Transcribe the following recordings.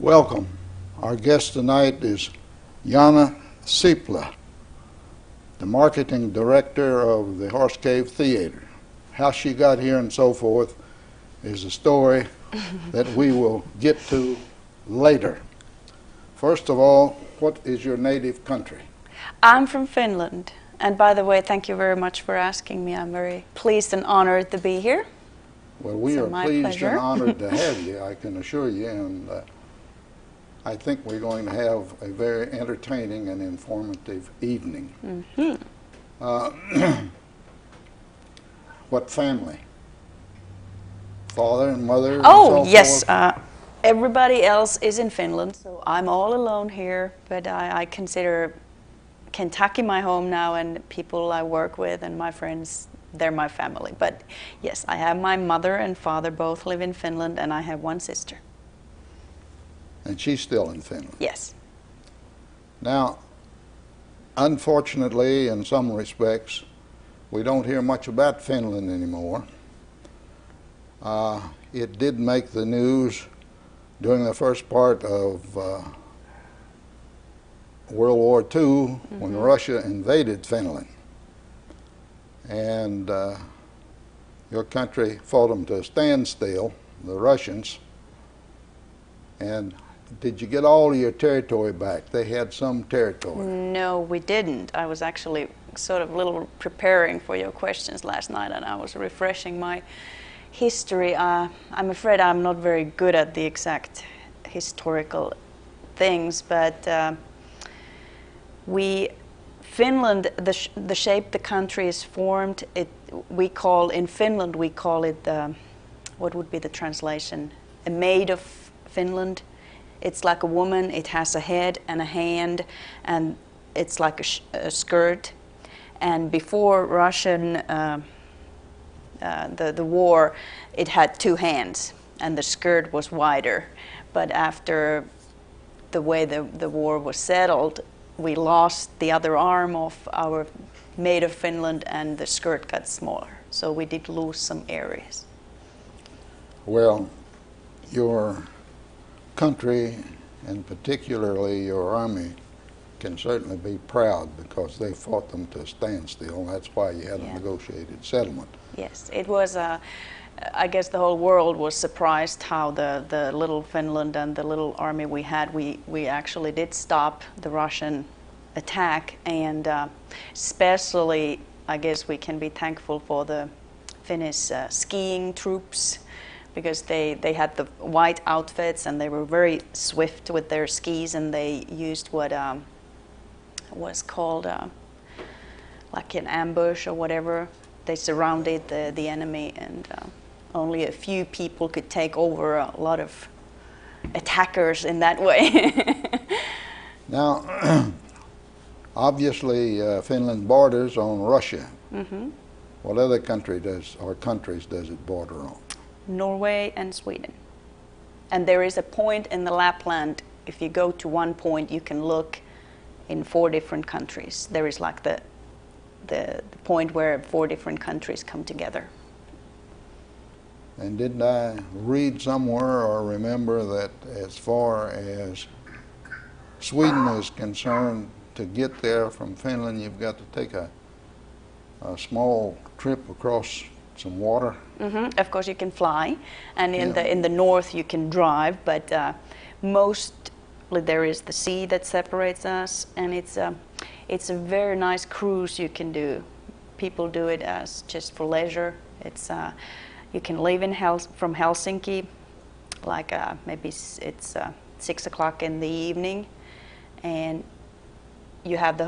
Welcome. Our guest tonight is Janna Sipila, the marketing director of the Horse Cave Theater. How she got here and so forth is a story that we will get to later. First of all, what is your native country? I'm from Finland. And by the way, thank you very much for asking me. I'm very pleased and honored to be here. Well, we are pleased and honored to have you, I can assure you. And I think we're going to have a very entertaining and informative evening. What family? Father and mother and so yes. forth? Everybody else is in Finland, so I'm all alone here. But I consider Kentucky my home now, and people I work with and my friends, they're my family. But yes, I have my mother and father both live in Finland, and I have one sister. And she's still in Finland? Yes. Now, unfortunately, in some respects, we don't hear much about Finland anymore. It did make the news during the first part of World War II when Russia invaded Finland. And your country fought them to a standstill, the Russians. And did you get all of your territory back? They had some territory. No, we didn't. I was actually sort of a little preparing for your questions last night, and I was refreshing my history. I'm afraid I'm not very good at the exact historical things, but Finland, the shape the country is formed, in Finland we call it, what would be the translation? A maid of Finland. It's like a woman, it has a head and a hand, and it's like a skirt. And before Russian, the war, it had two hands, and the skirt was wider. But after the way the war was settled, we lost the other arm of our maid of Finland, and the skirt got smaller. So we did lose some areas. Well, your country, and particularly your army, can certainly be proud because they fought them to a standstill. That's why you had a negotiated settlement. Yes, it was, I guess the whole world was surprised how the little Finland and the little army we had, we actually did stop the Russian attack, and especially I guess we can be thankful for the Finnish skiing troops, because they had the white outfits and they were very swift with their skis, and they used what was called like an ambush or whatever. They surrounded the enemy, and only a few people could take over a lot of attackers in that way. Now, obviously Finland borders on Russia. What other countries does it border on? Norway and Sweden. And there is a point in the Lapland, if you go to one point, you can look in 4 different countries. There is like the point where 4 different countries come together. And didn't I read somewhere or remember that as far as Sweden is concerned, to get there from Finland, you've got to take a small trip across some water? Of course you can fly, and in the north you can drive, but mostly there is the sea that separates us, and it's a very nice cruise you can do. People do it as just for leisure. It's you can leave from Helsinki, like maybe it's 6 o'clock in the evening, and you have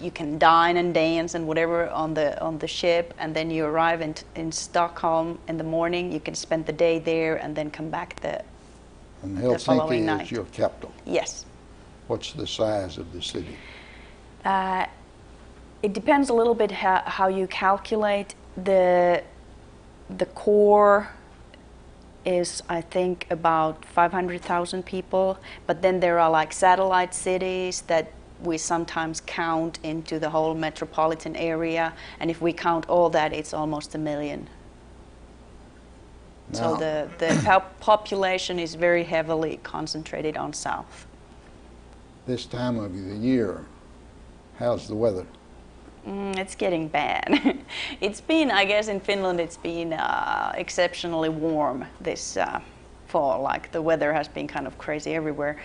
you can dine and dance and whatever on the ship, and then you arrive in Stockholm in the morning. You can spend the day there and then come back the following night. Helsinki is your capital? Yes. What's the size of the city? It depends a little bit how you calculate. The core is, I think, about 500,000 people, but then there are like satellite cities that we sometimes count into the whole metropolitan area, and if we count all that, it's almost 1 million. So Now, the population is very heavily concentrated on south. this time of the year, how's the weather? It's getting bad. It's been, I guess in Finland, it's been exceptionally warm this fall. Like the weather has been kind of crazy everywhere.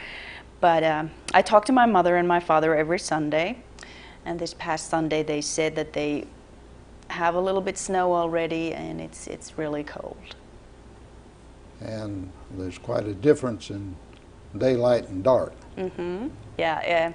But I talk to my mother and my father every Sunday. And this past Sunday they said that they have a little bit snow already and it's really cold. And there's quite a difference in daylight and dark. Mm-hmm. Yeah.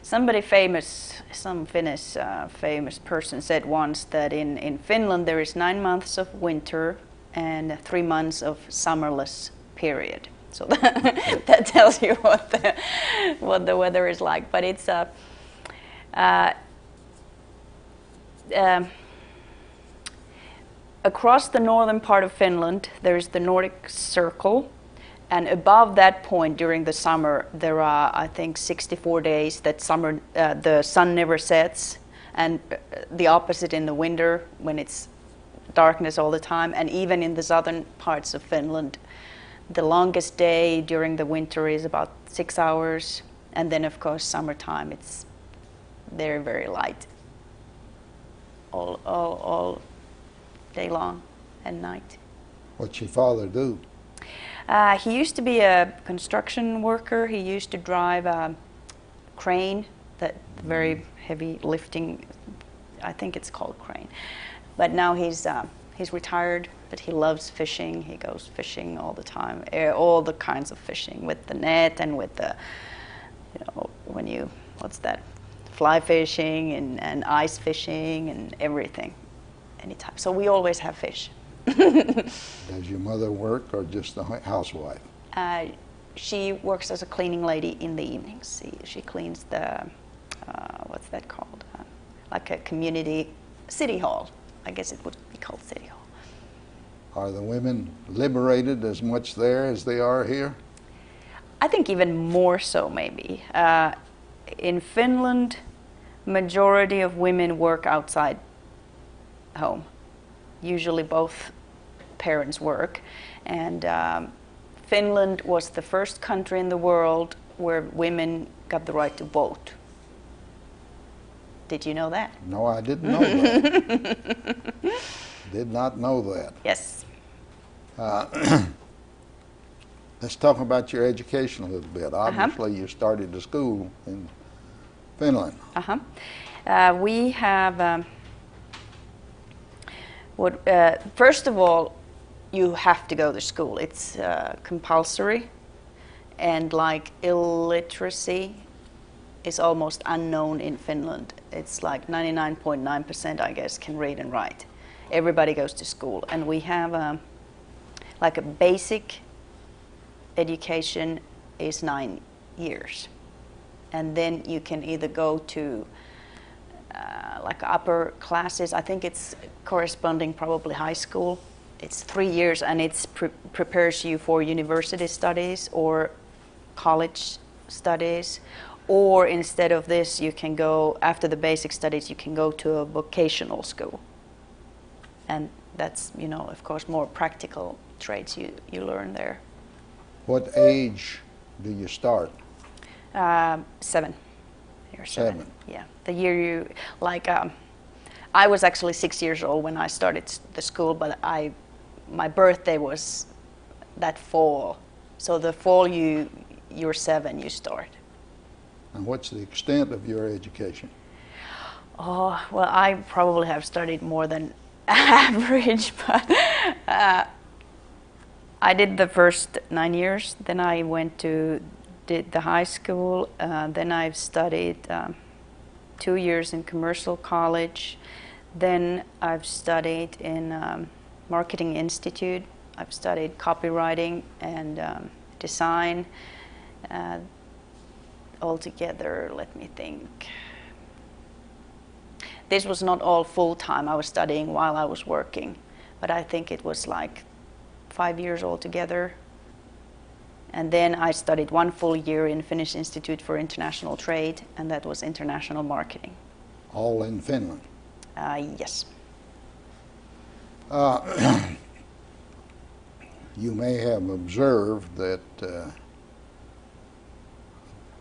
Somebody famous, some Finnish famous person said once that in Finland there is 9 months of winter and 3 months of summerless period. So that tells you what the weather is like. But it's across the northern part of Finland there is the Nordic Circle. And above that point during the summer, there are, I think, 64 days that the sun never sets, and the opposite in the winter when it's darkness all the time. And even in the southern parts of Finland, the longest day during the winter is about 6 hours. And then, of course, summertime, it's very, very light all day long and night. What's your father do? He used to be a construction worker. He used to drive a crane, that very heavy lifting, I think it's called crane. But now he's retired, but he loves fishing. He goes fishing all the time, all the kinds of fishing with the net and with the, what's that, fly fishing and ice fishing and everything, anytime. So we always have fish. Does your mother work or just a housewife? She works as a cleaning lady in the evenings. She cleans the, what's that called? Like a community city hall. I guess it would be called city hall. Are the women liberated as much there as they are here? I think even more so, maybe. In Finland, majority of women work outside home. Usually both parents work, and Finland was the first country in the world where women got the right to vote. Did you know that? No, I didn't know that. Did not know that. Yes. Let's talk about your education a little bit. Obviously, you started the school in Finland. We have first of all, you have to go to school. It's compulsory, and like illiteracy is almost unknown in Finland. It's like 99.9%, I guess, can read and write. Everybody goes to school, and we have like a basic education is 9 years, and then you can either go to like upper classes. I think it's corresponding probably high school. It's 3 years, and it prepares you for university studies or college studies. Or instead of this, you can go, after the basic studies, you can go to a vocational school. And that's, of course, more practical trades you learn there. What age do you start? 7. You're 7. 7. Yeah. The year you, I was actually 6 years old when I started the school, but my birthday was that fall. So the fall you're 7, you start. And what's the extent of your education? Oh, well, I probably have studied more than average, but I did the first 9 years. Then I did the high school. Then I've studied 2 years in commercial college. Then I've studied in Marketing Institute. I've studied copywriting and design. Altogether, let me think. This was not all full-time. I was studying while I was working, but I think it was like 5 years altogether. And then I studied 1 full year in Finnish Institute for International Trade, and that was international marketing. All in Finland? Yes. You may have observed that,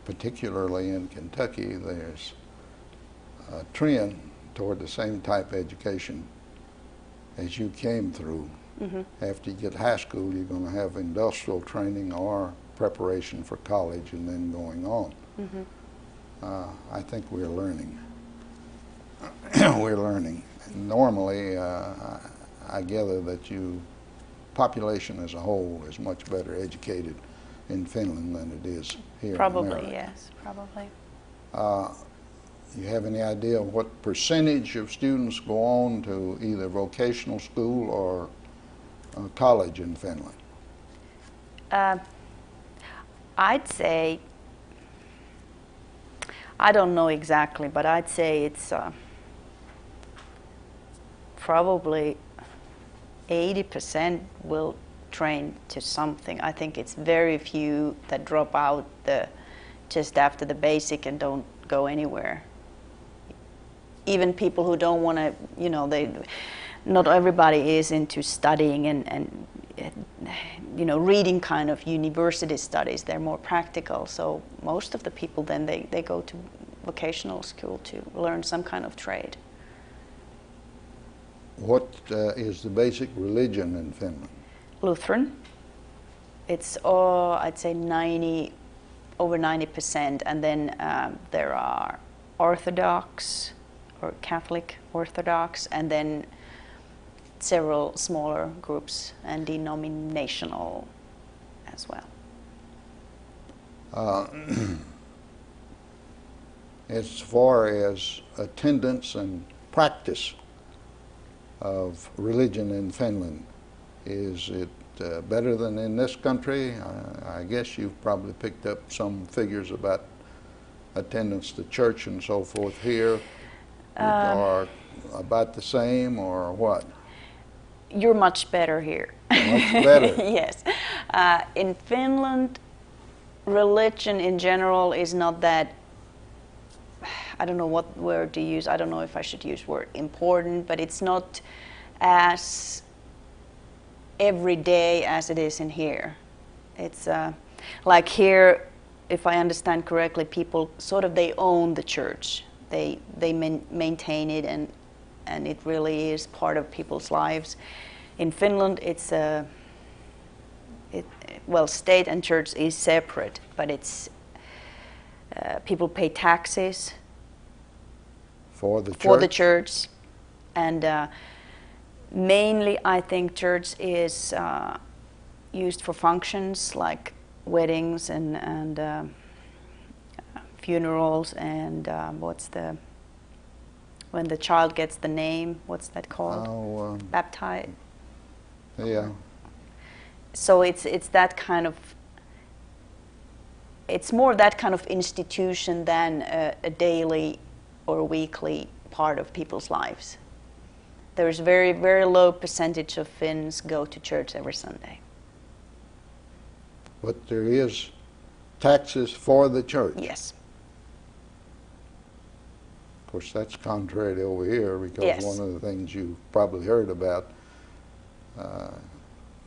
particularly in Kentucky, there's a trend toward the same type of education as you came through. Mm-hmm. After you get high school, you're going to have industrial training or preparation for college and then going on. Mm-hmm. I think we're learning. We're learning. Normally, I gather that population as a whole is much better educated in Finland than it is here Probably, in America. yes, probably. You have any idea what percentage of students go on to either vocational school or college in Finland? I'd say, I don't know exactly, but I'd say it's probably 80% will train to something. I think it's very few that drop out just after the basic and don't go anywhere. Even people who don't want to, not everybody is into studying and reading kind of university studies. They're more practical. So most of the people then they go to vocational school to learn some kind of trade. What is the basic religion in Finland? Lutheran. It's I'd say over 90%, and then there are Orthodox or Catholic Orthodox, and then several smaller groups and denominational as well. As far as attendance and practice of religion in Finland, is it better than in this country? I guess you've probably picked up some figures about attendance to church and so forth here. Are about the same or what? You're much better here. Much better? Yes. In Finland, religion in general is not that, I don't know what word to use. I don't know if I should use word important, but it's not as everyday as it is in here. It's like here, if I understand correctly, people sort of they own the church. They maintain it, and it really is part of people's lives. In Finland, it's state and church is separate, but it's people pay taxes for the church. For the church, and mainly I think church is used for functions like weddings and funerals and when the child gets the name, what's that called? Baptized. Yeah. So it's that kind of, it's more that kind of institution than a daily or weekly part of people's lives. There's very, very low percentage of Finns go to church every Sunday. But there is taxes for the church. Yes. Of course, that's contrary to over here, because Yes. one of the things you've probably heard about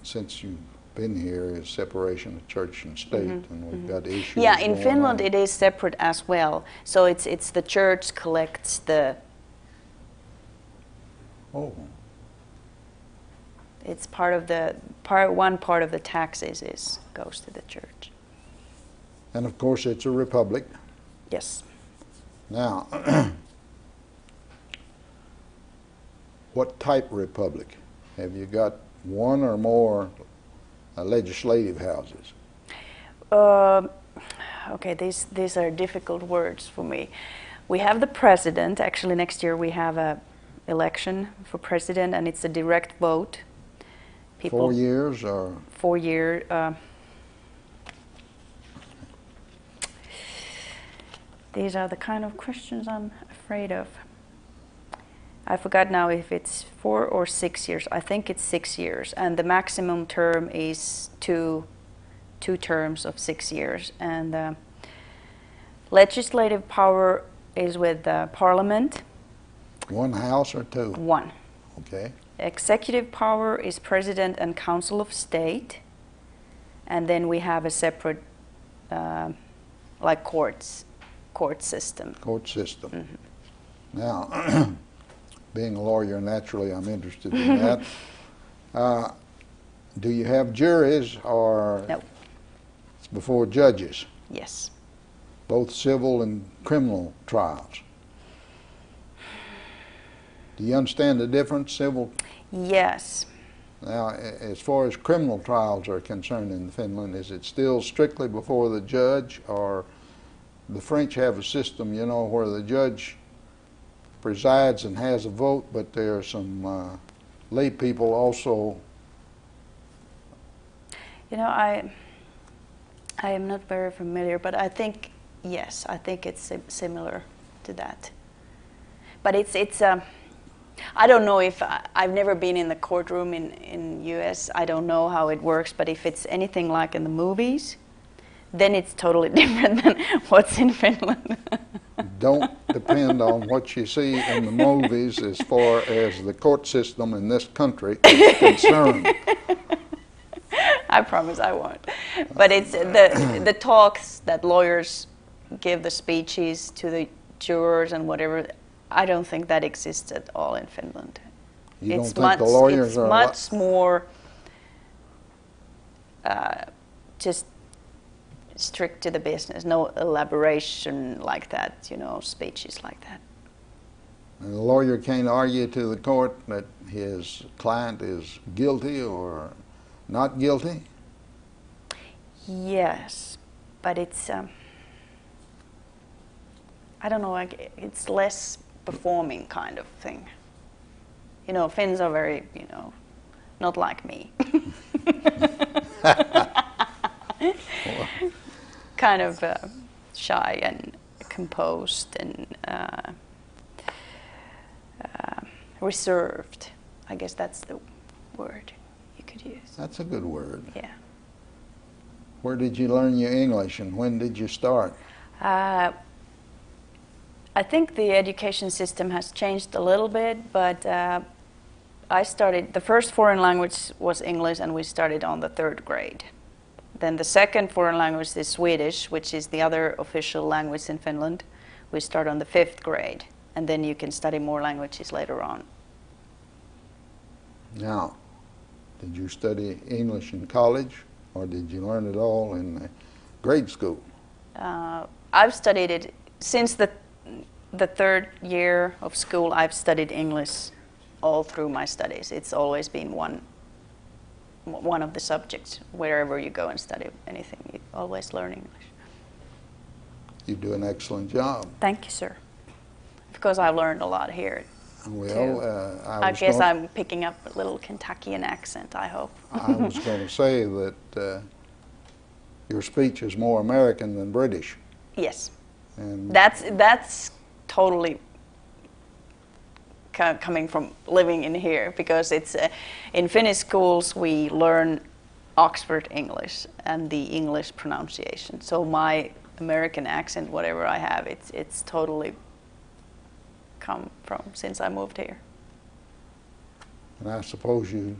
since you've been here is separation of church and state, and we've got issues. Yeah, in going Finland on. it is separate as well. So it's the church collects the. Oh. It's part of the one part of the taxes goes to the church. And of course, it's a republic. Yes. Now, what type republic? Have you got one or more legislative houses? Okay, these are difficult words for me. We have the president. Actually, next year we have a election for president, and it's a direct vote. 4 years or? 4 year. These are the kind of questions I'm afraid of. I forgot now if it's 4 or 6 years. I think it's 6 years, and the maximum term is two terms of 6 years. And legislative power is with Parliament. One house or two? One. Okay. executive power is President and Council of State, and then we have a separate, like court system. Court system. Mm-hmm. Now, being a lawyer, naturally, I'm interested in that. Do you have juries, or No. it's before judges? Yes. Both civil and criminal trials. Do you understand the difference, civil? Yes. Now, as far as criminal trials are concerned in Finland, is it still strictly before the judge, or the French have a system, you know, where the judge presides and has a vote, but there are some lay people also? You know, I am not very familiar, but I think, yes, I think it's similar to that. But it's I don't know if, I've never been in the courtroom in US. I don't know how it works, but if it's anything like in the movies, then it's totally different than what's in Finland. Don't depend on what you see in the movies as far as the court system in this country is concerned. I promise I won't. But it's the talks that lawyers give, the speeches to the jurors and whatever, I don't think that exists at all in Finland. You don't think the lawyers are much more just strict to the business, no elaboration like that, you know, speeches like that. And the lawyer can't argue to the court that his client is guilty or not guilty? Yes, but it's, I don't know, like, it's less performing kind of thing. You know, Finns are very, you know, not like me. Kind of shy and composed and reserved. I guess that's the word you could use. That's a good word. Yeah. Where did you learn your English, and when did you start? I think the education system has changed a little bit, but I started, the first foreign language was English, and we started on the 3rd grade. Then the second foreign language is Swedish, which is the other official language in Finland. We start on the 5th grade, and then you can study more languages later on. Now, did you study English in college, or did you learn it all in grade school? I've studied it since the 3rd year of school. I've studied English all through my studies. It's always been one of the subjects. Wherever you go and study anything, you always learn English. You do an excellent job. Thank you, sir. Because I've learned a lot here. Well, I guess I'm picking up a little Kentuckian accent, I hope. I was going to say that your speech is more American than British. Yes. And that's totally coming from living in here, because it's in Finnish schools we learn Oxford English and the English pronunciation. So my American accent, whatever I have, it's totally come from since I moved here. And I suppose you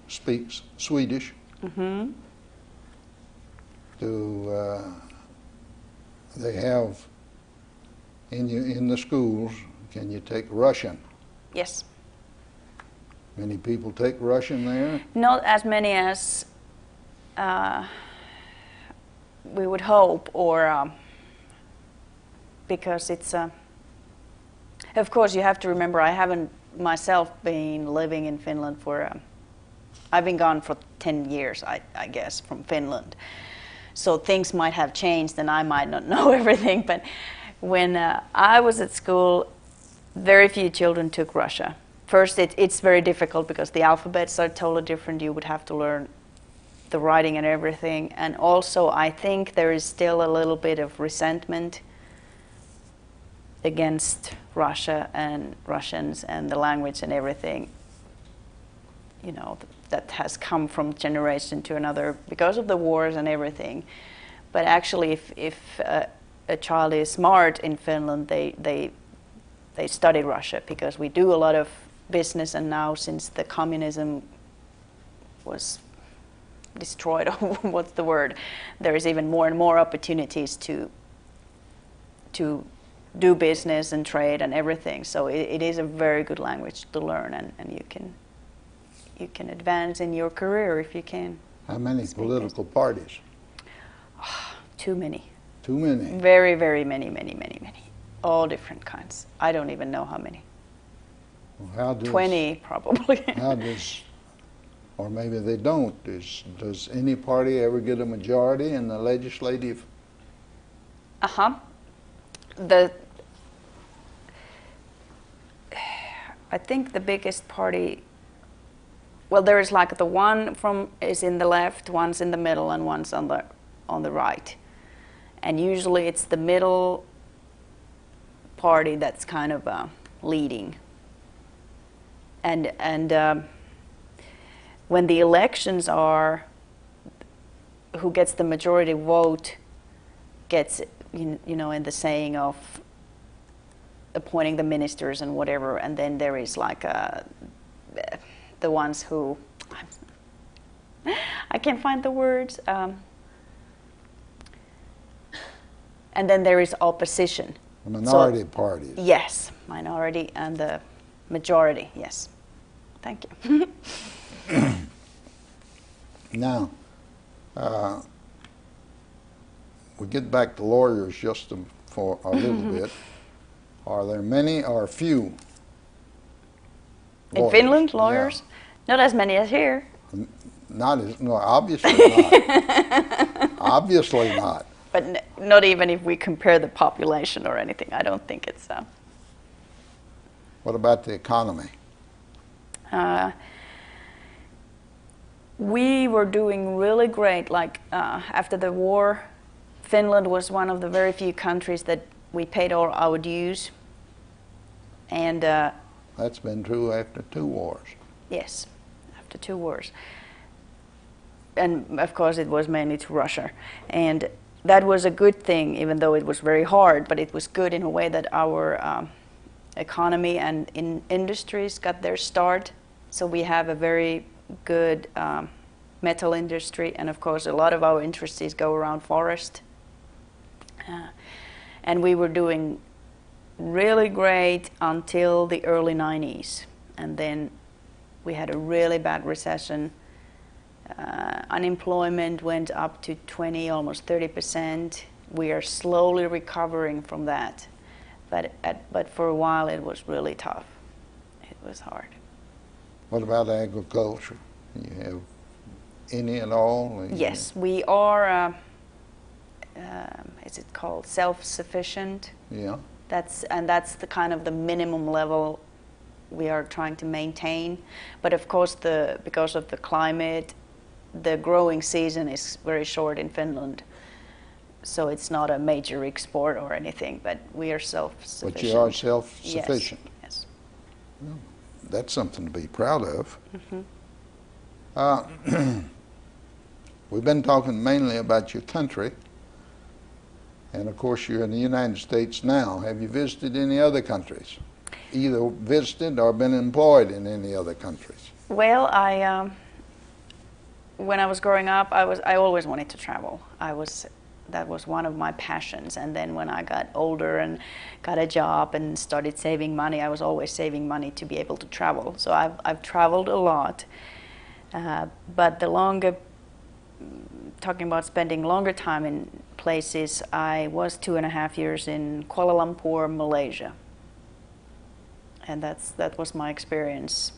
speak Swedish. Mm-hmm. They have in the schools, can you take Russian? Yes. Many people take Russian there? Not as many as we would hope, or because it's of course you have to remember, I haven't myself been living in Finland for I've been gone for 10 years, I guess, from Finland, so things might have changed and I might not know everything. But when I was at school, very few children took Russia. First, it's very difficult because the alphabets are totally different. You would have to learn the writing and everything. And also, I think there is still a little bit of resentment against Russia and Russians and the language and everything, you know, that has come from generation to another because of the wars and everything. But actually, if a child is smart in Finland, they study Russia, because we do a lot of business, and now since the communism was destroyed, or what's the word, there is even more and more opportunities to do business and trade and everything. So it is a very good language to learn, and you can advance in your career if you can. How many political parties? Too many. Too many. Very, very many. All different kinds. I don't even know how many. Well, how does, 20 probably. How does, or maybe they don't, does any party ever get a majority in the legislative? I think the biggest party, well, there is like the one is in the left, one's in the middle, and one's on the right. And usually it's the middle party that's kind of leading. And when the elections are, who gets the majority vote gets, you know, in the saying of appointing the ministers and whatever, and then there is like the ones who, I can't find the words, and then there is opposition. The minority parties. Yes, minority and the majority, yes. Thank you. Now, we get back to lawyers just for a little bit. Are there many or few in lawyers? Finland, lawyers? Yeah. Not as many as here. No, obviously not. Obviously not. But not even if we compare the population or anything. I don't think it's... What about the economy? We were doing really great. Like after the war, Finland was one of the very few countries that we paid all our dues. And that's been true after 2 wars. Yes, after 2 wars. And of course it was mainly to Russia. And that was a good thing, even though it was very hard, but it was good in a way that our economy and industries got their start. So we have a very good metal industry, and of course a lot of our industries go around forest. And we were doing really great until the early 90s. And then we had a really bad recession. Unemployment went up to 20, almost 30%. We are slowly recovering from that. But for a while it was really tough. It was hard. What about agriculture? You have any at all? Yes, we are, is it called self-sufficient? Yeah. That's the kind of the minimum level we are trying to maintain. But of course, because of the climate, the growing season is very short in Finland. So it's not a major export or anything, but we are self-sufficient. But you are self-sufficient. Yes. Well, that's something to be proud of. Mm-hmm. We've been talking mainly about your country. And of course, you're in the United States now. Have you visited any other countries? Either visited or been employed in any other countries? Well, when I was growing up, I always wanted to travel. That was one of my passions. And then when I got older and got a job and started saving money, I was always saving money to be able to travel. So I've traveled a lot. But talking about spending longer time in places, I was 2.5 years in Kuala Lumpur, Malaysia. And that was my experience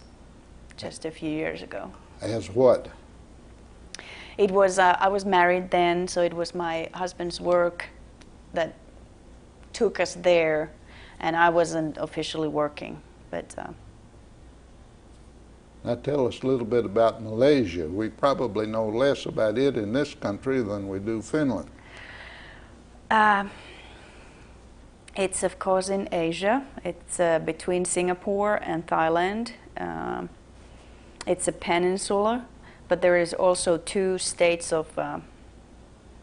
just a few years ago. As what? It was, I was married then, so it was my husband's work that took us there, and I wasn't officially working. But now tell us a little bit about Malaysia. We probably know less about it in this country than we do Finland. It's of course in Asia. It's between Singapore and Thailand. It's a peninsula, but there is also 2 states of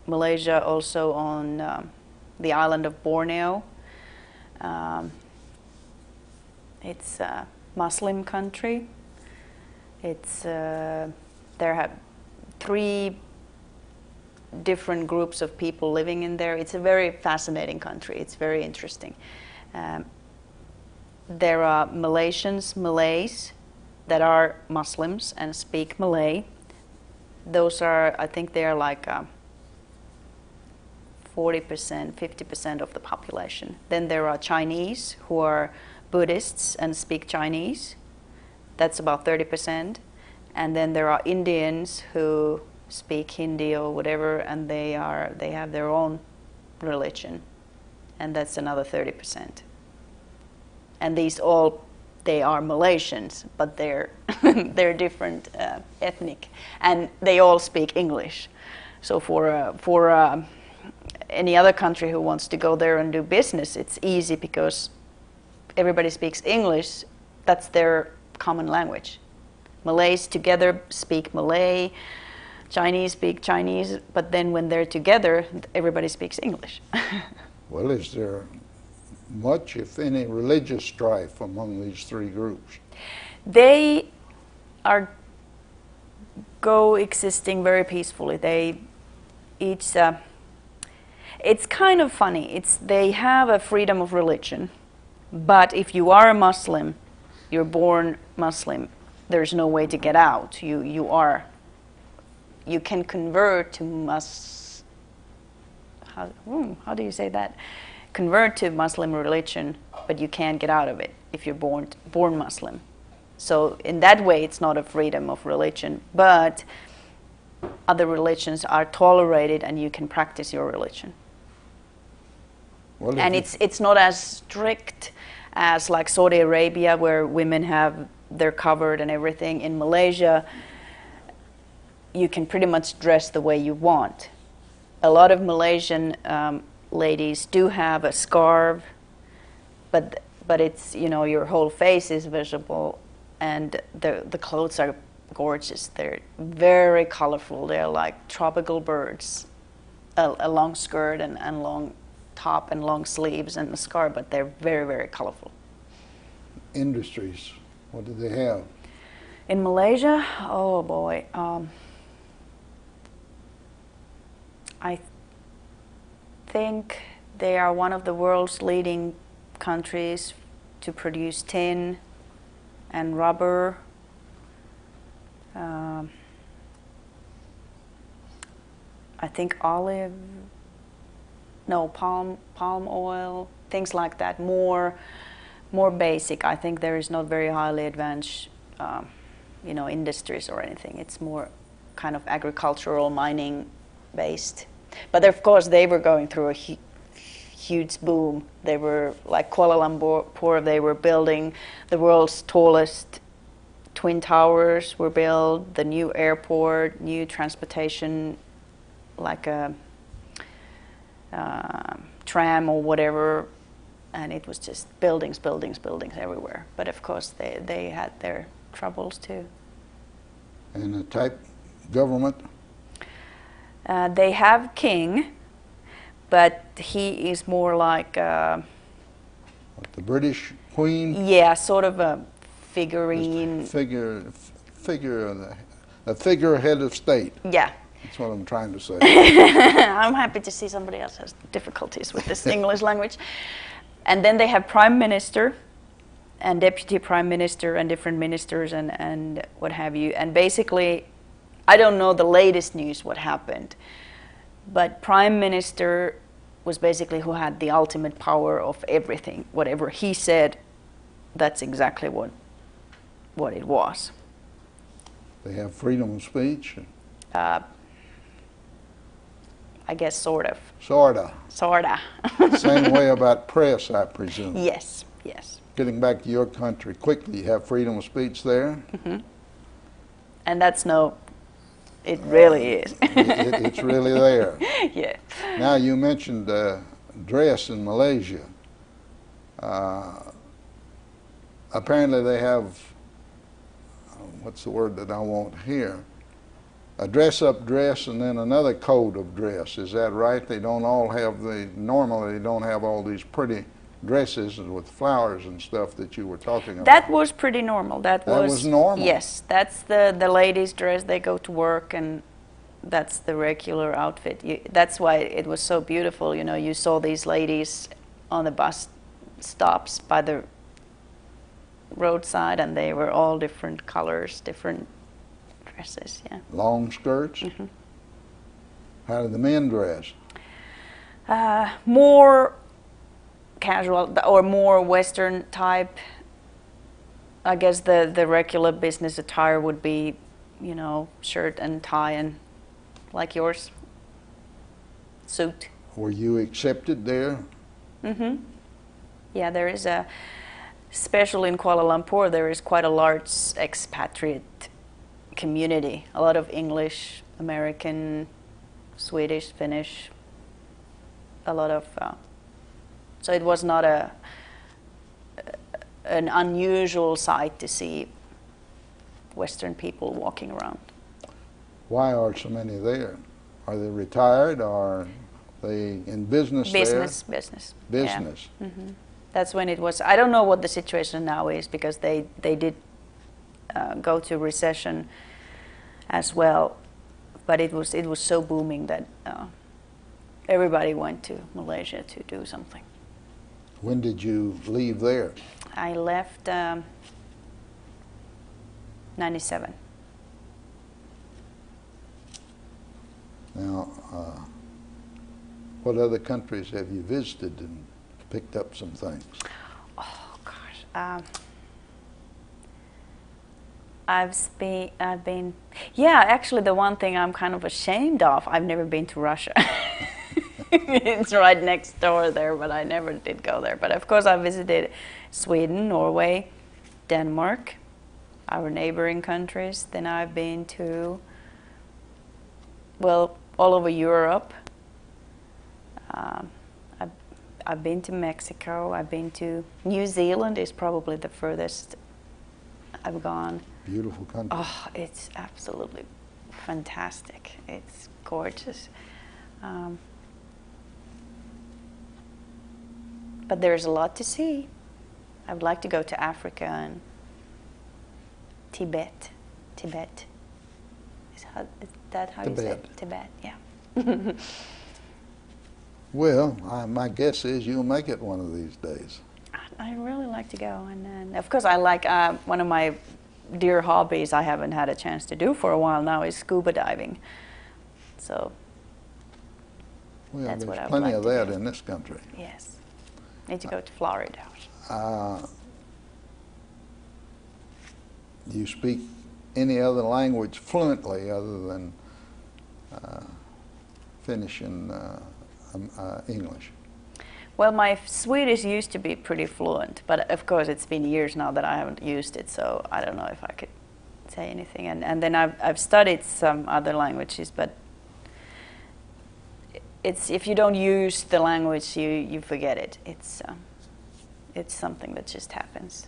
Malaysia also on the island of Borneo. It's Muslim country. It's there have 3 different groups of people living in there. It's a very fascinating country. It's very interesting. There are Malays that are Muslims and speak Malay. Those are, I think they are like 40%, 50% of the population. Then there are Chinese who are Buddhists and speak Chinese. That's about 30%. And then there are Indians who speak Hindi or whatever, and they have their own religion, and that's another 30%. And these all, they are Malaysians, but they're they're different ethnic, and they all speak English. So for any other country who wants to go there and do business, it's easy because everybody speaks English. That's their common language. Malays together speak Malay, Chinese speak Chinese, but then when they're together, everybody speaks English. Well, is there much, if any, religious strife among these 3 groups? They are coexisting very peacefully. They each, it's kind of funny. They have a freedom of religion, but if you are a Muslim, you're born Muslim, there's no way to get out. You can convert to how do you say that? Convert to Muslim religion, but you can't get out of it if you're born Muslim. So in that way, it's not a freedom of religion, but other religions are tolerated, and you can practice your religion. Well, and it's not as strict as like Saudi Arabia, where women they're covered and everything. In Malaysia, you can pretty much dress the way you want. A lot of Malaysian ladies do have a scarf, but it's, your whole face is visible, and the clothes are gorgeous. They're very colorful. They're like tropical birds. A long skirt and long top and long sleeves and a scarf, but they're very, very colorful. Industries, what do they have? In Malaysia, oh boy. I think they are one of the world's leading countries to produce tin and rubber. I think palm oil, things like that. More basic. I think there is not very highly advanced, industries or anything. It's more kind of agricultural, mining based. But of course, they were going through a huge boom. They were like Kuala Lumpur. They were building the world's tallest twin towers. Were built. The new airport, new transportation, like a tram or whatever, and it was just buildings everywhere. But of course, they had their troubles too. And the type government? They have king, but he is more like the British Queen? Yeah, sort of a figurine. A figurehead of state. Yeah. That's what I'm trying to say. I'm happy to see somebody else has difficulties with this English language. And then they have prime minister and deputy prime minister and different ministers and what have you. And basically, I don't know the latest news what happened, but prime minister was basically who had the ultimate power of everything. Whatever he said, that's exactly what it was. They have freedom of speech? I guess sort of. Sorta. Same way about press, I presume. Yes. Getting back to your country quickly, you have freedom of speech there? Mm-hmm. And that's it really is. It's really there. Yeah. Now, you mentioned dress in Malaysia. Apparently they have, what's the word that I want here? A dress-up dress and then another code of dress. Is that right? They don't all have normally they don't have all these pretty dresses with flowers and stuff that you were talking about. That was pretty normal. That was normal? Yes, that's the ladies' dress. They go to work, and that's the regular outfit. That's why it was so beautiful. You know, you saw these ladies on the bus stops by the roadside, and they were all different colors, different dresses. Yeah. Long skirts? Mm-hmm. How did the men dress? More casual or more Western type. I guess the regular business attire would be, you know, shirt and tie and like yours, suit. Were you accepted there? Mm-hmm. Yeah, there is especially in Kuala Lumpur, there is quite a large expatriate community. A lot of English, American, Swedish, Finnish, a lot of, so it was not an unusual sight to see Western people walking around. Why are so many there? Are they retired or are they in business there? Business. Business. Yeah. Mm-hmm. That's when it was. I don't know what the situation now is because they did go to recession as well, but it was so booming that everybody went to Malaysia to do something. When did you leave there? I left 97. Now, what other countries have you visited and picked up some things? Oh gosh, I've been. Yeah, actually, the one thing I'm kind of ashamed of, I've never been to Russia. It's right next door there, but I never did go there. But of course, I visited Sweden, Norway, Denmark, our neighboring countries. Then I've been to, well, all over Europe. I've been to Mexico. I've been to New Zealand. Is probably the furthest I've gone. Beautiful country. Oh, it's absolutely fantastic. It's gorgeous. But there's a lot to see. I would like to go to Africa and Tibet. Tibet. Is that how you say it? Tibet, yeah. Well, my guess is you'll make it one of these days. I really like to go. And of course, I like one of my dear hobbies I haven't had a chance to do for a while now is scuba diving. So well, that's what I there's would plenty like of to that do. in this country. Yes. Need to go to Florida. Do you speak any other language fluently other than Finnish and English? Well, my Swedish used to be pretty fluent, but of course it's been years now that I haven't used it, so I don't know if I could say anything. And then I've studied some other languages, but it's if you don't use the language, you forget it. It's something that just happens.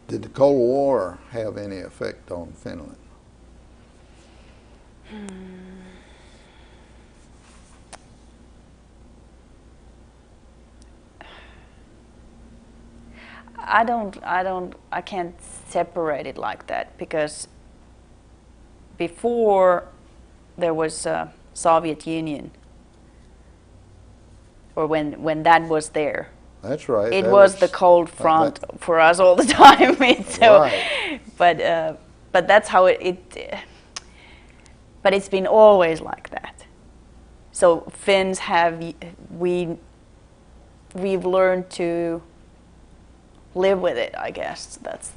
Did the Cold War have any effect on Finland? I can't separate it like that because before there was Soviet Union, or when that was there. That's right. It was the cold front for us all the time. So, right. But that's how but it's been always like that. So Finns we've learned to live with it, I guess. That's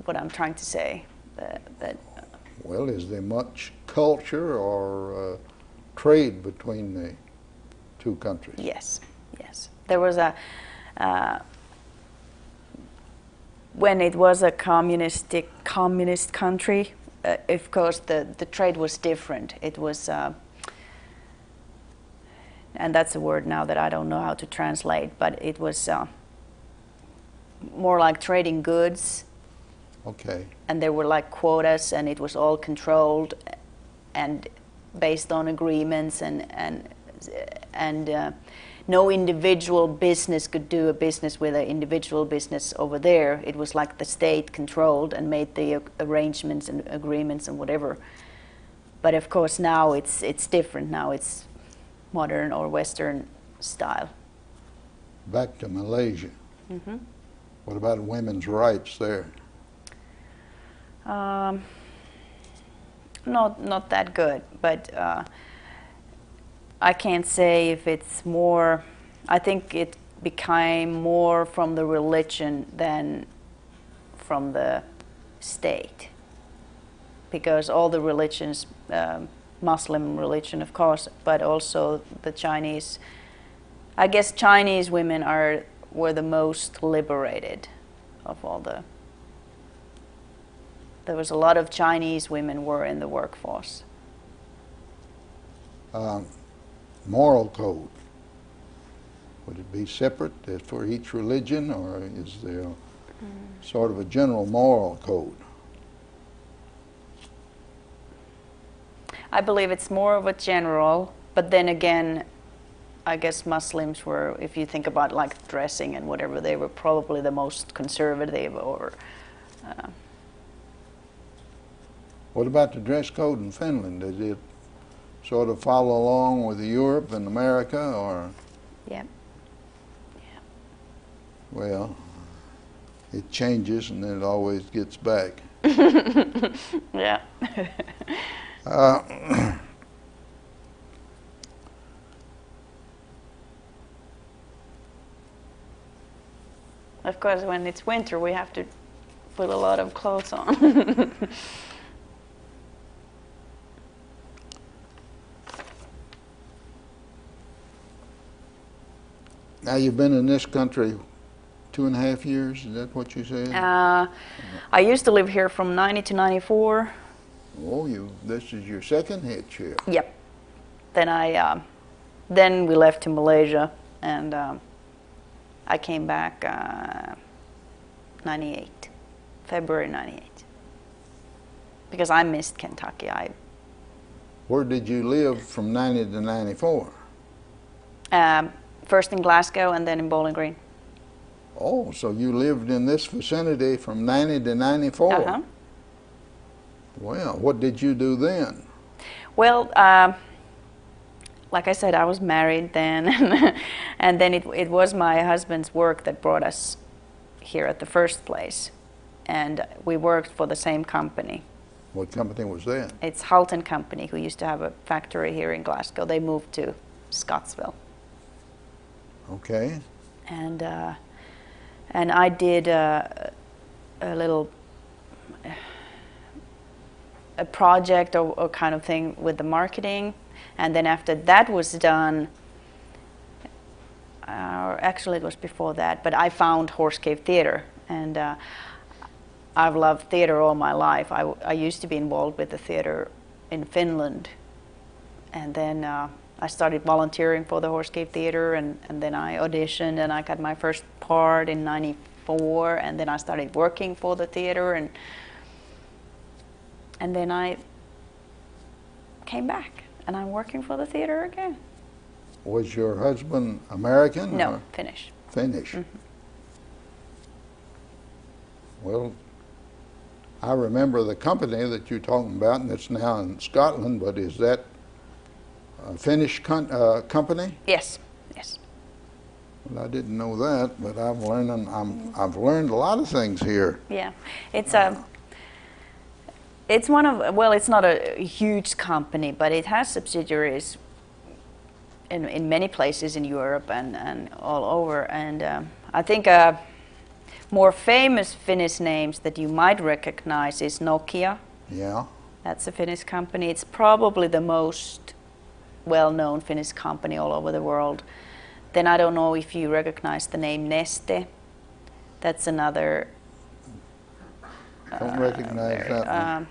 what I'm trying to say. Well, is there much culture or trade between the two countries? Yes. There was when it was a communist country, of course the trade was different. It was, and that's a word now that I don't know how to translate, but it was more like trading goods. Okay. And there were like quotas, and it was all controlled. and based on agreements, and no individual business could do a business with an individual business over there. It was like the state controlled and made the arrangements and agreements and whatever. But of course now it's different. Now it's modern or Western style. Back to Malaysia. Mm-hmm. What about women's rights there? Not that good, but I can't say if it's more. I think it became more from the religion than from the state, because all the religions, Muslim religion of course, but also the Chinese. I guess Chinese women were the most liberated of all the. There was a lot of Chinese women were in the workforce. Moral code. Would it be separate for each religion, or is there sort of a general moral code? I believe it's more of a general, but then again, I guess Muslims were, if you think about like dressing and whatever, they were probably the most conservative or. What about the dress code in Finland? Did it sort of follow along with Europe and America, or? Yeah. Well, it changes and then it always gets back. Yeah. Of course, when it's winter, we have to put a lot of clothes on. Now you've been in this country 2.5 years, is that what you said? I used to live here from 90 to 94. Oh, this is your second hitch here. Yep. Then we left to Malaysia, and I came back 98, February 98, because I missed Kentucky. Where did you live from 90 to 94? First in Glasgow and then in Bowling Green. Oh, so you lived in this vicinity from 90 to 94? Uh-huh. Well, what did you do then? Well, like I said, I was married then, and then it was my husband's work that brought us here at the first place, and we worked for the same company. What company was that? It's Halton Company, who used to have a factory here in Glasgow. They moved to Scottsville. Okay. And I did a little a project or kind of thing with the marketing, and then after that was done, or actually it was before that, but I found Horse Cave Theatre, and I've loved theatre all my life. I used to be involved with the theatre in Finland, and then I started volunteering for the Horse Cave Theatre, and then I auditioned, and I got my first part in 94, and then I started working for the theatre, and then I came back, and I'm working for the theatre again. Was your husband American? No, or? Finnish. Finnish. Mm-hmm. Well, I remember the company that you're talking about, and it's now in Scotland, but is that a Finnish company? Yes, yes. Well, I didn't know that, but I've learned a lot of things here. Yeah, it's one of, well, it's not a huge company, but it has subsidiaries in many places in Europe and all over. And I think more famous Finnish names that you might recognize is Nokia. Yeah. That's a Finnish company. It's probably the most well-known Finnish company all over the world. Then I don't know if you recognize the name Neste. That's another. Don't recognize that one.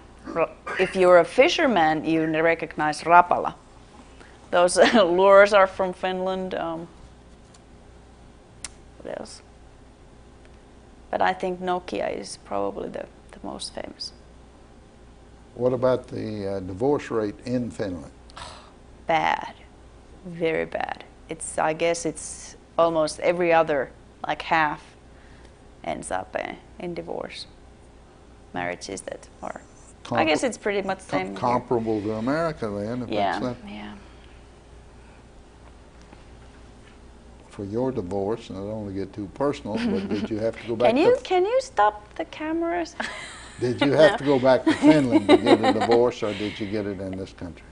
If you're a fisherman, you recognize Rapala. Those lures are from Finland. What else? But I think Nokia is probably the most famous. What about the divorce rate in Finland? Bad, very bad. I guess it's almost every other, like half, ends up in divorce. Marriages that are, I guess it's pretty much the same here. Comparable to America then, if Yeah, it's that. yeah. For your divorce, and I don't want to get too personal, but did you have to go back Can you stop the cameras? Did you have to go back to Finland to get a divorce, or did you get it in this country?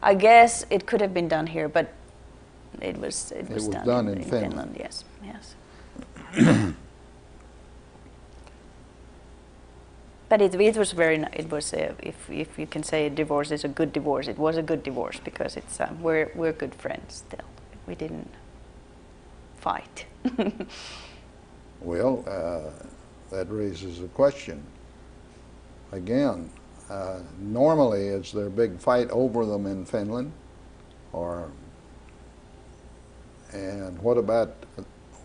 I guess it could have been done here, but it was done in Finland. Yes, yes. But it was very. It was if you can say a divorce is a good divorce, it was a good divorce because it's we're good friends still. We didn't fight. Well, that raises a question. Again, normally is there a big fight over them in Finland, and what about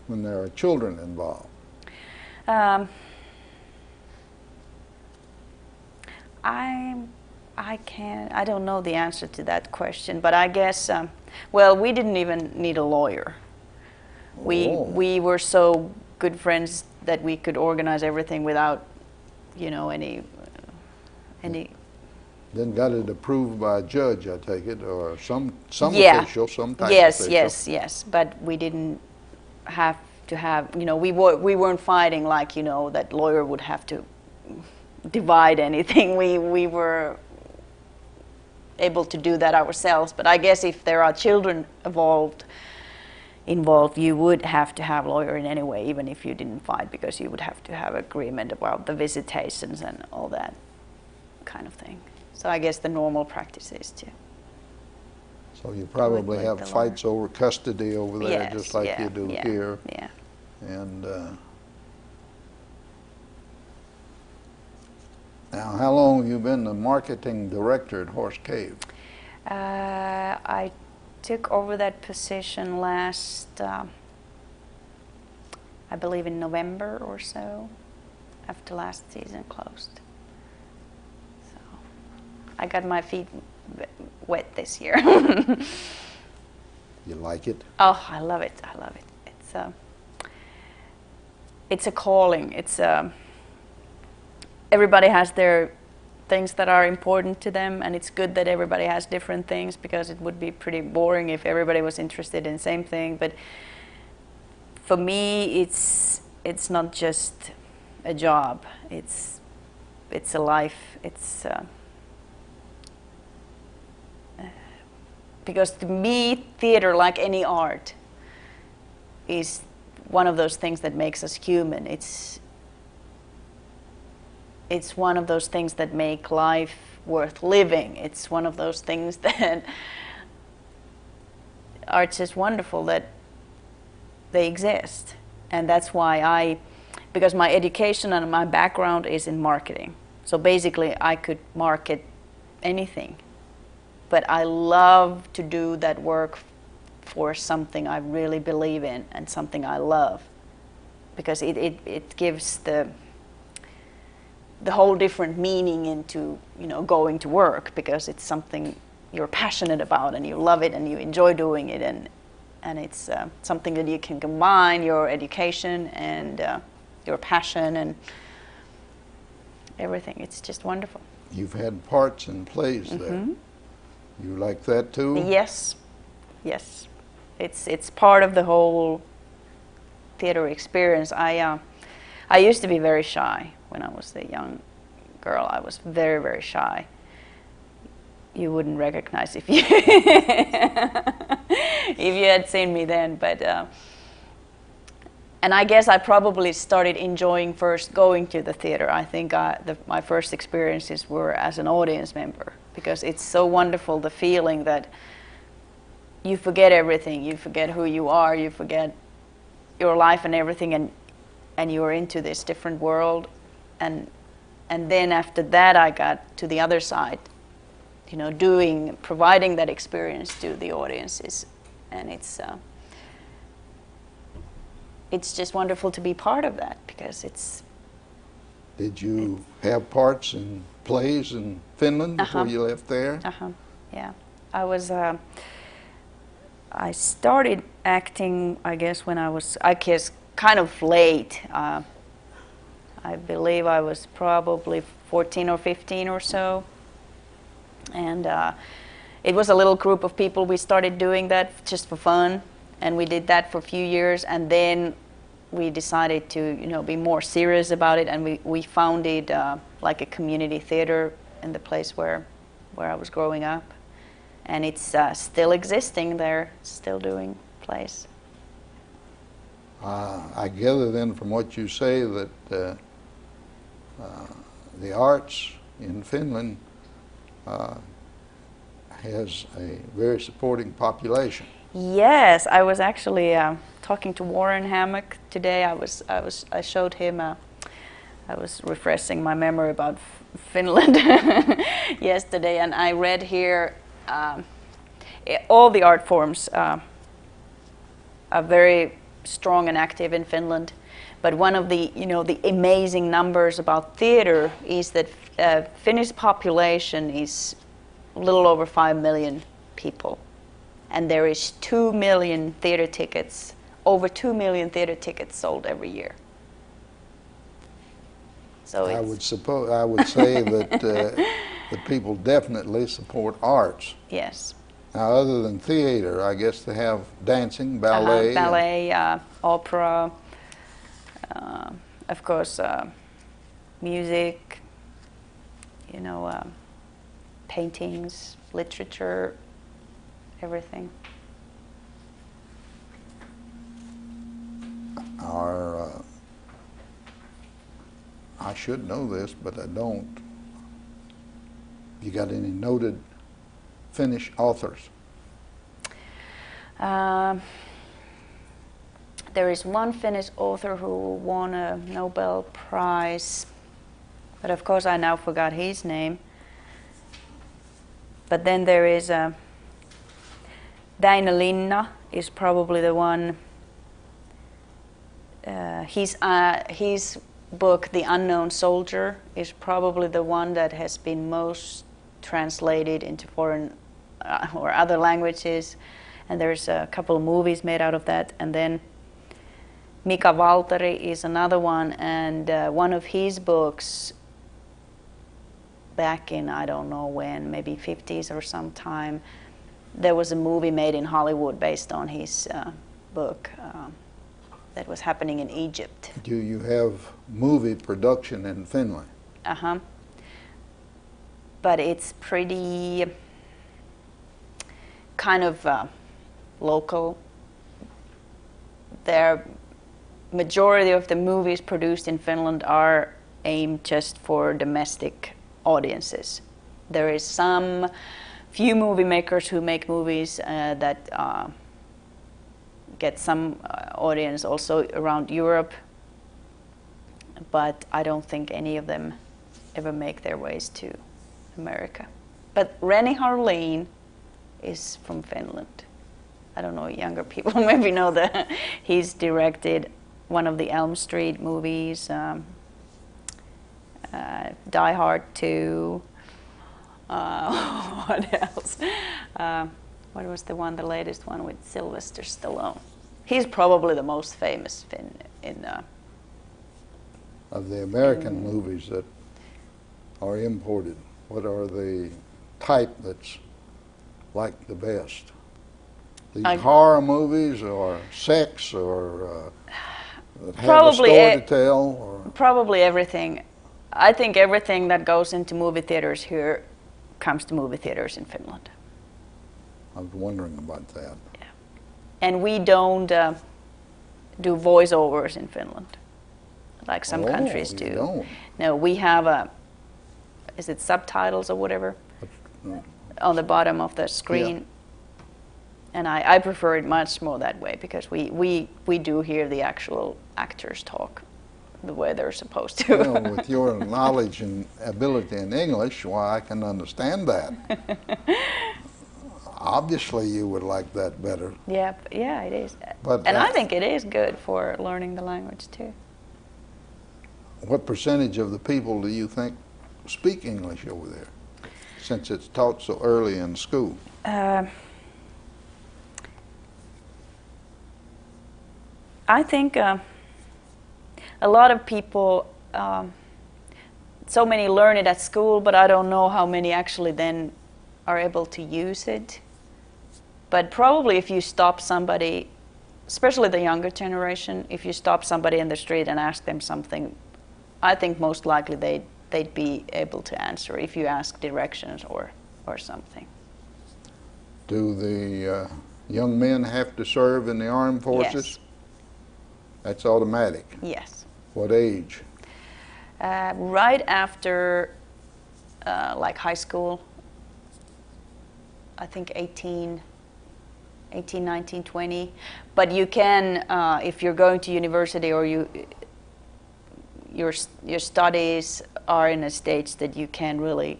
when there are children involved? I don't know the answer to that question, but I guess, well, we didn't even need a lawyer. We were so good friends that we could organize everything without, any. Then got it approved by a judge, I take it, or some Yeah. official, some type Yes, official. yes. But we didn't have to have, we weren't fighting like, that lawyer would have to divide anything. We were able to do that ourselves. But I guess if there are children involved, you would have to have a lawyer in any way, even if you didn't fight, because you would have to have agreement about the visitations and all that kind of thing. So I guess the normal practice is to. So you probably with have the fights over custody over there, Yes, just like yeah, you do yeah, here. Yeah. And now, how long have you been the marketing director at Horse Cave? I took over that position last, I believe in November or so, after last season closed. So I got my feet wet this year. You like it? Oh, I love it. I love it. It's a calling. Everybody has their things that are important to them, and it's good that everybody has different things, because it would be pretty boring if everybody was interested in the same thing. But for me, it's not just a job. It's a life. Because to me, theater, like any art, is one of those things that makes us human. It's one of those things that make life worth living. It's one of those things that are just wonderful that they exist. And that's why because my education and my background is in marketing. So basically I could market anything. But I love to do that work for something I really believe in and something I love. Because it gives the whole different meaning into going to work, because it's something you're passionate about and you love it and you enjoy doing it, and it's something that you can combine your education and your passion and everything. It's just wonderful. You've had parts and plays there. You like that too? Yes. It's part of the whole theater experience. I used to be very shy. When I was a young girl, I was very, very shy. You wouldn't recognize if you had seen me then. But and I guess I probably started enjoying first going to the theater. I think my first experiences were as an audience member, because it's so wonderful, the feeling that you forget everything. You forget who you are. You forget your life and everything, and you're into this different world. And then after that, I got to the other side, providing that experience to the audiences, and it's just wonderful to be part of that, because Did you have parts in plays in Finland before you left there? Yeah, I started acting, I guess, when I guess, kind of late. I believe I was probably 14 or 15 or so. And it was a little group of people. We started doing that just for fun. And we did that for a few years. And then we decided to, be more serious about it. And we founded like a community theater in the place where I was growing up. And it's still existing there, still doing plays. I gather then from what you say that the arts in Finland has a very supporting population. Yes, I was actually talking to Warren Hammock today. I showed him. I was refreshing my memory about Finland yesterday, and I read here all the art forms are very strong and active in Finland. But one of the the amazing numbers about theater is that Finnish population is a little over 5 million people, and there is 2 million theater tickets, over 2 million theater tickets sold every year. So I would say that the people definitely support arts. Yes. Now, other than theater, I guess they have dancing, ballet. Ballet, opera, of course, music, paintings, literature, everything. I should know this, but I don't. You got any noted Finnish authors? There is one Finnish author who won a Nobel Prize, but of course I now forgot his name. But then there is Väinö Linna is probably the one. His book, The Unknown Soldier, is probably the one that has been most translated into foreign or other languages, and there's a couple of movies made out of that. And then Mika Valtari is another one, and one of his books back in, I don't know when, maybe 50s or sometime, there was a movie made in Hollywood based on his book that was happening in Egypt. Do you have movie production in Finland? But it's pretty kind of local. The majority of the movies produced in Finland are aimed just for domestic audiences. There is some few movie makers who make movies that get some audience also around Europe, but I don't think any of them ever make their ways to America. But Rennie Harlin is from Finland. I don't know, younger people maybe know that he's directed one of the Elm Street movies, Die Hard 2, what else? What was the latest one with Sylvester Stallone? He's probably the most famous Finn in of the American movies that are imported. What are the type that's like the best? These horror movies, or sex, or that have a story to tell? Or? Probably everything. I think everything that goes into movie theaters here comes to movie theaters in Finland. I was wondering about that. Yeah. And we don't do voiceovers in Finland, like some countries do. Don't. No, we have is it subtitles or whatever, on the bottom of the screen. Yeah. And I prefer it much more that way, because we do hear the actual actors talk the way they're supposed to. Well, with your knowledge and ability in English, why, I can understand that. Obviously, you would like that better. Yeah, it is. But and I think it is good for learning the language too. what percentage of the people do you think speak English over there, since it's taught so early in school? I think a lot of people, so many learn it at school, but I don't know how many actually then are able to use it. But probably if you stop somebody, especially the younger generation, if you stop somebody in the street and ask them something, I think most likely they'd be able to answer if you ask directions or something. Do the young men have to serve in the armed forces? Yes. That's automatic. Yes. What age? Right after like high school, I think 18, 19, 20. But you can, if you're going to university or your studies are in a stage that you can really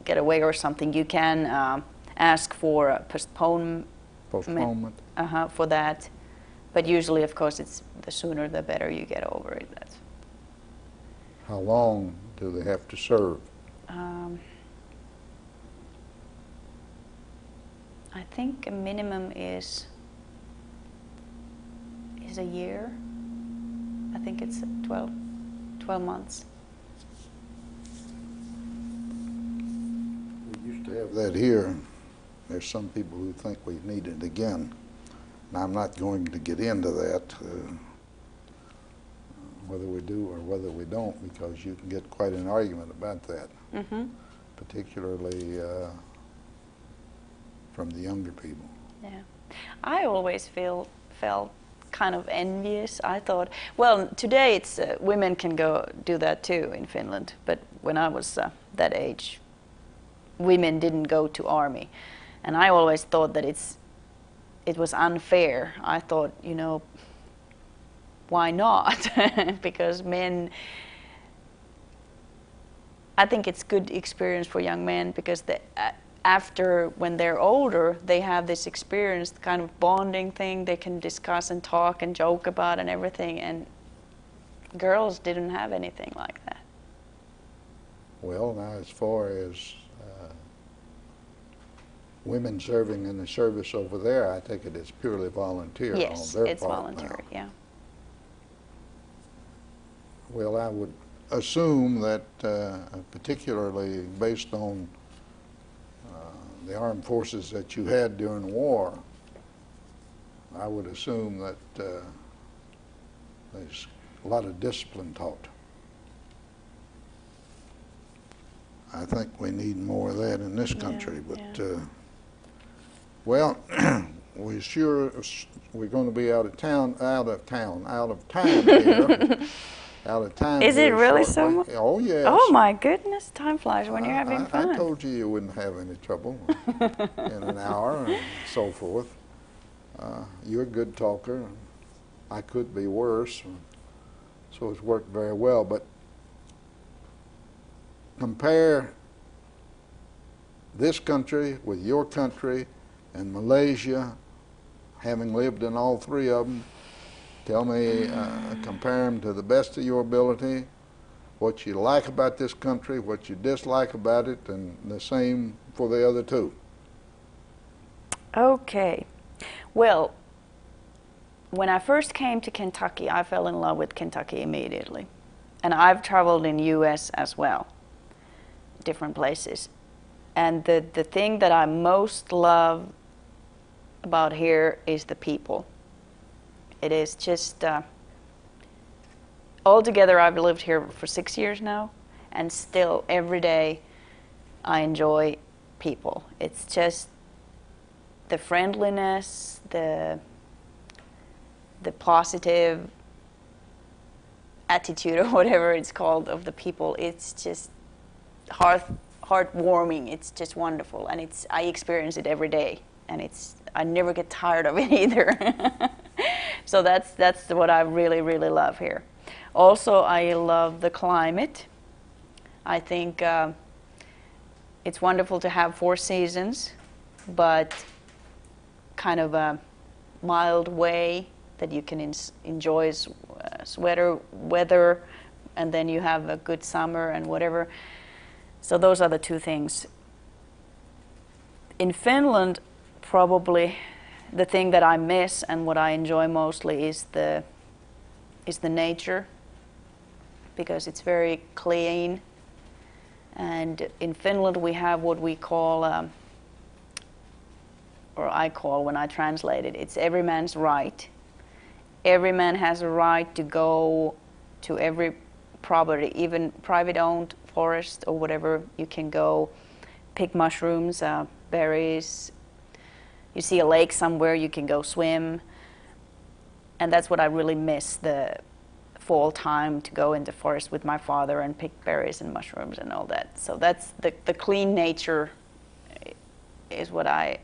get away or something, you can ask for a postponement for that. But usually, of course, it's the sooner the better you get over it. How long do they have to serve? I think a minimum is a year. I think it's 12 months. We used to have that here. There's some people who think we need it again. Now, I'm not going to get into that, whether we do or whether we don't, because you can get quite an argument about that, particularly from the younger people. Yeah, I always felt kind of envious. I thought, well, today it's women can go do that too in Finland, but when I was that age, women didn't go to army, and I always thought that it was unfair. I thought, you know, why not? Because men, I think it's good experience for young men because after, when they're older, they have this experience, kind of bonding thing. They can discuss and talk and joke about and everything, and girls didn't have anything like that. Well, now as far as women serving in the service over there, I take it it's purely volunteer on their part. Yes, it's voluntary, yeah. Well, I would assume that particularly based on the armed forces that you had during the war, I would assume that there's a lot of discipline taught. I think we need more of that in this country, well, we're going to be out of time here. Out of time. Is it really so much? Oh, yes. Oh, my goodness. Time flies when you're having fun. I told you wouldn't have any trouble in an hour and so forth. You're a good talker. I could be worse. So it's worked very well. But compare this country with your country and Malaysia, having lived in all three of them. Tell me, compare them to the best of your ability, what you like about this country, what you dislike about it, and the same for the other two. Okay. Well, when I first came to Kentucky, I fell in love with Kentucky immediately. And I've traveled in U.S. as well, different places. And the thing that I most love about here is the people. It is just, altogether I've lived here for 6 years now, and still every day I enjoy people. It's just the friendliness, the positive attitude or whatever it's called of the people. It's just heartwarming. It's just wonderful, and I experience it every day, and I never get tired of it either. So that's what I really, really love here. Also, I love the climate. I think it's wonderful to have 4 seasons, but kind of a mild way that you can enjoy weather and then you have a good summer and whatever. So those are the two things. In Finland, probably the thing that I miss and what I enjoy mostly is the nature, because it's very clean. And in Finland we have what we call, or I call when I translate it, it's every man's right. Every man has a right to go to every property, even private owned forest or whatever. You can go pick mushrooms, berries. You see a lake somewhere, you can go swim. And that's what I really miss, the fall time, to go in the forest with my father and pick berries and mushrooms and all that. So that's the clean nature is what I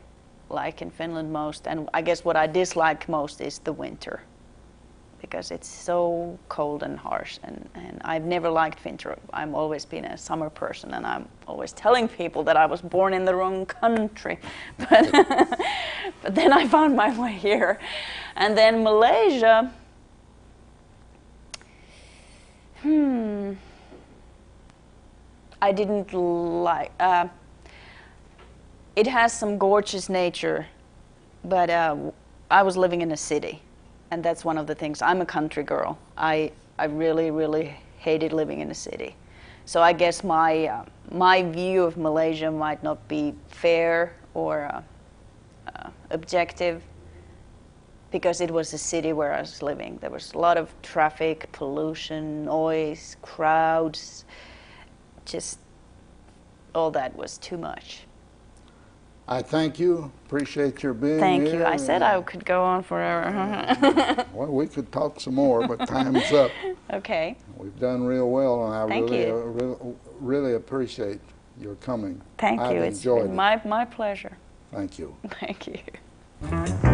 like in Finland most. And I guess what I dislike most is the winter, because it's so cold and harsh, and I've never liked winter. I've always been a summer person, and I'm always telling people that I was born in the wrong country, but but then I found my way here. And then Malaysia, I didn't like, it has some gorgeous nature, but I was living in a city. And that's one of the things. I'm a country girl. I really, really hated living in a city. So I guess my view of Malaysia might not be fair or objective, because it was a city where I was living. There was a lot of traffic, pollution, noise, crowds. Just all that was too much. I thank you. Appreciate your being here. Thank you. I said I could go on forever. Well, we could talk some more, but time's up. Okay. We've done real well, and I Thank really appreciate your coming. Thank you. I've It's enjoyed been it. my pleasure. Thank you. Thank you.